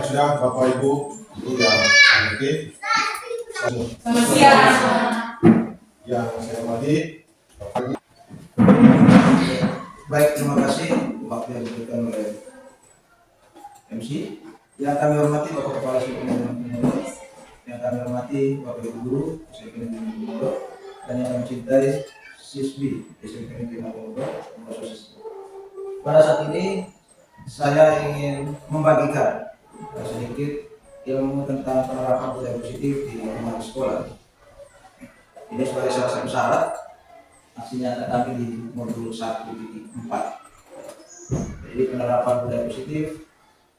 Yang sudah Bapak Ibu sudah oke. Selamat siang. Yang saya hormati Bapak Ibu. Baik, terima kasih waktu yang diberikan oleh MC. Yang kami hormati Bapak Kepala Suku Pengurus, yang kami hormati Bapak Ibu Guru, SMP Negeri Pengurus, dan yang kami cintai siswi SMP Negeri Pengurus. Pada saat ini saya ingin membagikan sedikit ilmu tentang penerapan budaya positif di lingkungan sekolah. Ini sebagai salah satu syarat aksinya kami di modul 1.4. Jadi penerapan budaya positif,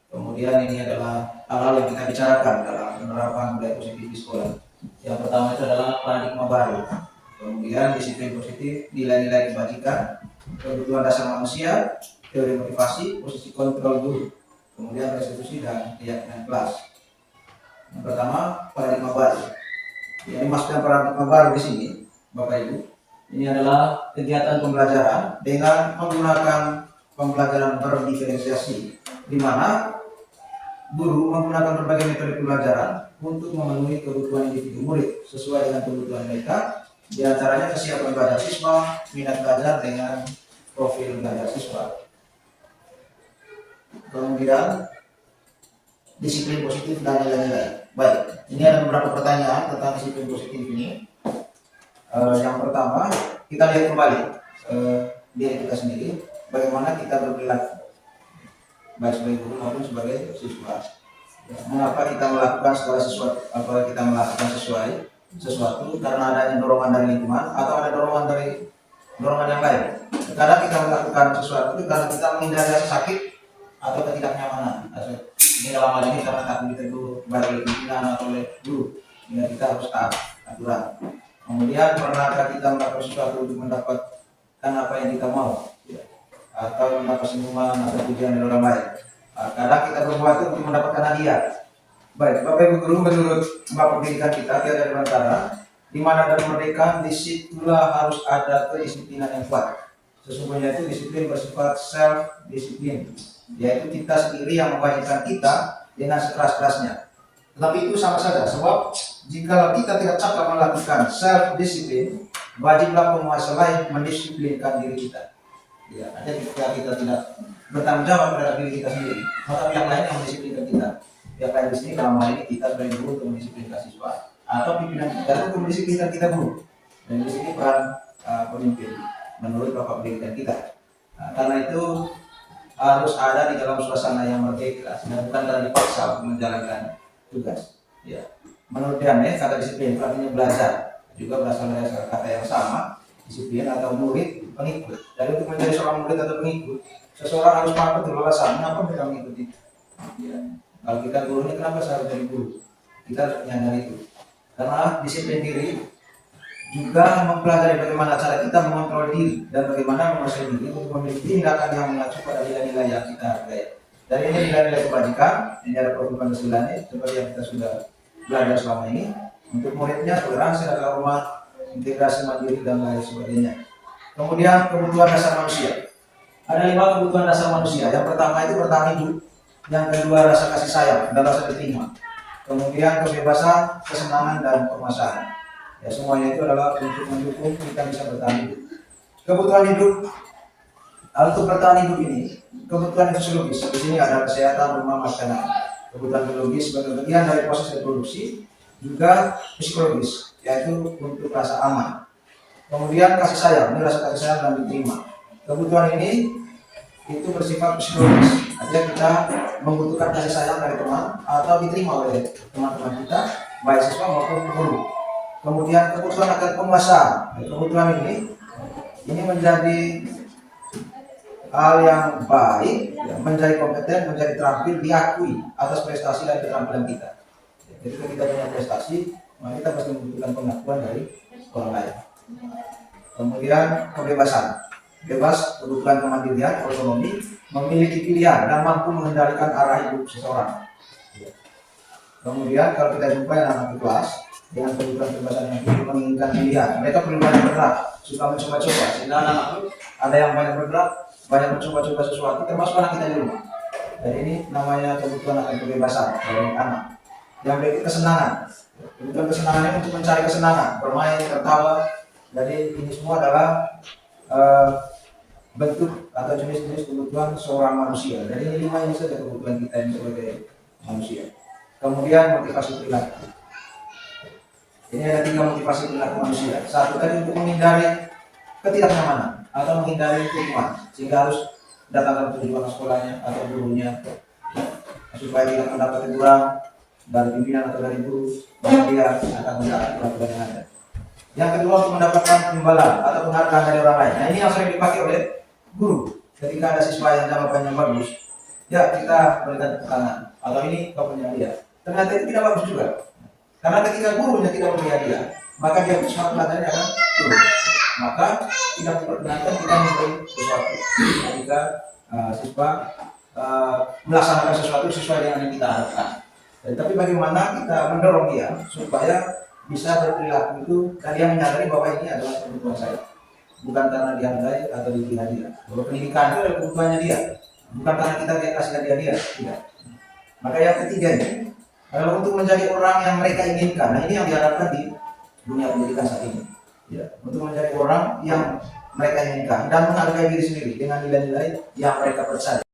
kemudian ini adalah hal-hal yang kita bicarakan dalam penerapan budaya positif di sekolah. Yang pertama itu adalah paradigma baru, kemudian disiplin positif, nilai-nilai kebajikan, kebutuhan dasar manusia, teori motivasi, posisi kontrol guru, kemudian restitusi dan keyakinan kelas. Yang pertama, paradigma baru. Yang dimaksudkan paradigma baru di sini, Bapak Ibu, ini adalah kegiatan pembelajaran dengan menggunakan pembelajaran berdiferensiasi, di mana guru menggunakan berbagai metode pembelajaran untuk memenuhi kebutuhan individu murid sesuai dengan kebutuhan mereka, di antaranya kesiapan belajar siswa, minat belajar dengan profil belajar siswa. Kemudian disiplin positif dan nilai-nilai. Baik, ini ada beberapa pertanyaan tentang disiplin positif ini. Yang pertama, kita lihat kembali diri kita sendiri, bagaimana kita berperilaku, baik sebagai guru maupun sebagai siswa. Mengapa kita melakukan segala sesuatu? Apakah kita melakukan sesuatu karena adanya dorongan dari lingkungan atau ada dorongan yang lain? Kadang kita melakukan sesuatu itu karena kita menghindari rasa sakit atau ketidaknyamanan. Ini dalam hal ini karena takut ditegur baik oleh pimpinan atau oleh guru, sehingga kita harus taat aturan. Kemudian pernahkah kita melakukan sesuatu untuk mendapatkan apa yang kita mau, atau mendapat senyuman atau pujian dari orang lain? Kadang kita berbuat itu untuk mendapatkan hadiah. Baik, Bapak Ibu Guru, menurut bab pendidikan kita ada antara di mana ada kemerdekaan, disitulah harus ada kedisiplinan yang kuat. Sesungguhnya itu disiplin bersifat self disiplin, yaitu kita sendiri yang mewajibkan kita dengan sekeras-kerasnya. Tetapi itu sama saja, sebab jika kita tidak cakap melakukan self disiplin, wajiblah penguasa lain mendisiplinkan diri kita. Ya, ada jika kita tidak bertanggung jawab terhadap diri kita sendiri, maka pihak lain yang mendisiplinkan kita. Pihak lain di sini dalam hal ini kita sebagai guru untuk mendisiplinkan siswa, atau pimpinan kita untuk mendisiplinkan kita guru. Dan di sini peran pemimpin menurut bapak pendidikan kita. Karena itu harus ada di dalam suasana yang merdeka, dan bukan karena dipaksa untuk menjalankan tugas. Ya. Menurut Diane, kata disiplin itu artinya belajar, juga berasal dari kata yang sama, disiplin atau murid pengikut. Jadi untuk menjadi seorang murid atau pengikut, seseorang harus paham betul alasan mengapa mereka mengikuti. Ya. Kalau kita gurunya, kenapa saya harus jadi guru? Kita harus menyadari itu. Karena disiplin diri juga mempelajari bagaimana cara kita mengontrol diri dan bagaimana menguasai diri untuk memiliki tindakan yang mengacu pada nilai-nilai yang kita hargai. Dari ini nilai-nilai kebajikan, ini ada profil Pancasila seperti yang kita sudah belajar selama ini. Untuk muridnya toleransi, rasa hormat, integrasi mandiri dan lain sebagainya. Kemudian kebutuhan dasar manusia. Ada 5 kebutuhan dasar manusia. Yang pertama itu bertahan hidup, yang kedua rasa kasih sayang dan rasa diterima. Kemudian kebebasan, kesenangan dan kemasan. Ya, semuanya itu adalah untuk mendukung kita bisa bertahan hidup. Kebutuhan hidup, untuk bertahan hidup ini, kebutuhan fisiologis. Di sini ada kesehatan, rumah, makanan. Kebutuhan biologis sebagai bagian dari proses reproduksi, juga psikologis, yaitu untuk rasa aman. Kemudian kasih sayang, ini rasa kasih sayang dan diterima. Kebutuhan ini itu bersifat psikologis, artinya kita membutuhkan kasih sayang dari teman atau diterima oleh teman-teman kita, baik siswa maupun guru. Kemudian kebutuhan akan penguasaan. Kebutuhan ini menjadi hal yang baik, ya, menjadi kompeten, menjadi terampil, diakui atas prestasi dan keterampilan kita. Jadi kalau kita punya prestasi, maka kita pasti membutuhkan pengakuan dari orang lain. Kemudian kebebasan, bebas, kebutuhan kemandirian, otonomi, memiliki pilihan dan mampu mengendalikan arah hidup seseorang. Kemudian kalau kita jumpai anak-anak kelas dengan kebutuhan kebebasan yang tinggi, menginginkan pilihan, mereka perlu banyak bergerak, suka mencoba-coba. Sehingga anak-anak ada yang banyak bergerak, banyak mencoba-coba sesuatu, termasuk anak kita di rumah. Jadi ini namanya kebutuhan akan kebebasan dari anak. Yang berikut kesenangan. Kebutuhan kesenangan ini untuk mencari kesenangan, bermain, tertawa. Jadi ini semua adalah bentuk atau jenis-jenis kebutuhan seorang manusia. Jadi ini 5 ini saja kebutuhan kita ini sebagai manusia. Kemudian motivasi perilaku. Ini ada 3 motivasi perilaku manusia. Satu tadi untuk menghindari ketidaknyamanan atau menghindari hukuman, sehingga harus datang ke tujuan sekolahnya atau gurunya supaya tidak mendapat teguran dari pimpinan atau dari guru, maka dia akan mendapat peraturan yang ada. Yang kedua untuk mendapatkan imbalan atau penghargaan dari orang lain. Nah ini yang sering dipakai oleh guru. Ketika ada siswa yang jawabannya bagus, ya kita berikan tepuk tangan. Atau ini kau punya dia. Ternyata itu tidak bagus juga. Karena ketika gurunya tidak memberi hadiah, maka dia semangat belajarnya akan turun. Maka tidak diperkenankan kita memberi sesuatu ketika siswa melaksanakan sesuatu sesuai dengan yang kita harapkan. Tapi bagaimana kita mendorong dia supaya bisa berperilaku itu dan dia menyadari bahwa ini adalah kebutuhan saya, bukan karena dihargai atau diberi hadiah. Bahwa pendidikan itu adalah kebutuhannya dia, bukan karena kita kasih hadiah dia, tidak. Maka yang ketiga ini adalah untuk menjadi orang yang mereka inginkan. Nah ini yang diharapkan di dunia pendidikan saat ini. Ya, untuk menjadi orang yang mereka inginkan dan menghargai diri sendiri dengan nilai-nilai yang mereka percaya.